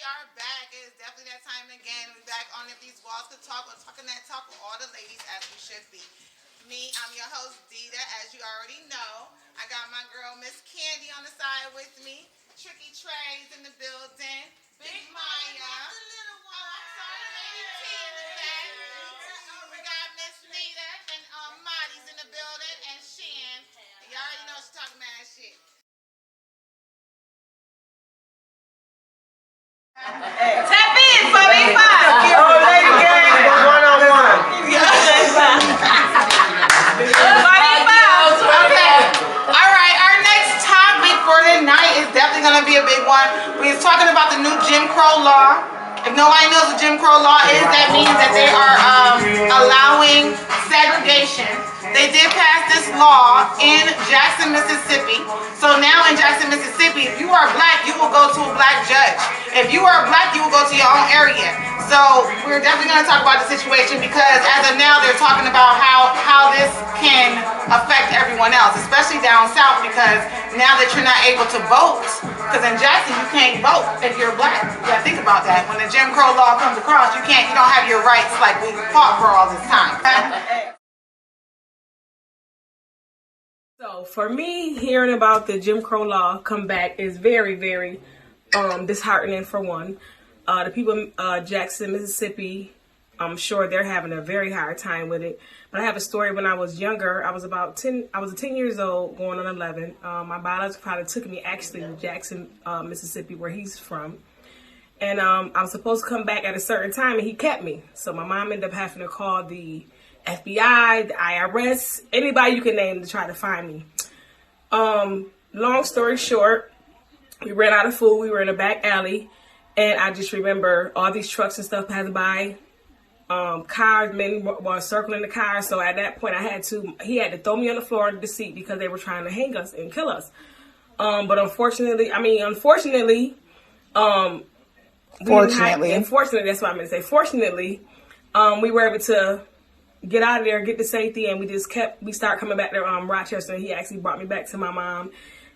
are back. It is definitely that time again. We're back on If These Walls Could Talk. We're talking that talk with all the ladies as we should be. Me, I'm your host, Dida, as you already know. I got my girl, Miss Candy, on the side with me. Tricky Trey's in the building. Big Maya. Lady T in the back. We got Miss Nita and Marty's in the building. And Shan. You already know she's talking mad shit. Tap in for me, five. Oh, lady gang, one-on-one. Okay. All right. Our next topic for tonight is definitely going to be a big one. We're talking about the new Jim Crow law. If nobody knows what Jim Crow law is, that means that they are allowing segregation. They did pass this law in Jackson, Mississippi. So now in Jackson, Mississippi, if you are black, you will go to a black judge. If you are black, you will go to your own area. So we're definitely going to talk about the situation because as of now, they're talking about how this can affect everyone else, especially down south, because now that you're not able to vote, because in Jackson, you can't vote if you're black. You got to think about that. When the Jim Crow law comes across, you don't have your rights like we fought for all this time. So for me, hearing about the Jim Crow law come back is very, very disheartening for one. The people in Jackson, Mississippi, I'm sure they're having a very hard time with it. But I have a story when I was younger. I was 10 years old, going on 11. My biological father took me actually to Jackson, Mississippi, where he's from. And I was supposed to come back at a certain time, and he kept me. So my mom ended up having to call the FBI, the IRS, anybody you can name to try to find me. Long story short, we ran out of food. We were in a back alley, and I just remember all these trucks and stuff passing by. Cars, men were circling the car. So at that point, he had to throw me on the floor under the seat because they were trying to hang us and kill us. But unfortunately, fortunately, that's what I meant to say. Fortunately, we were able to get out of there, get to safety, and we started coming back to Rochester, and he actually brought me back to my mom.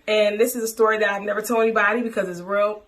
And this is a story that I've never told anybody because it's real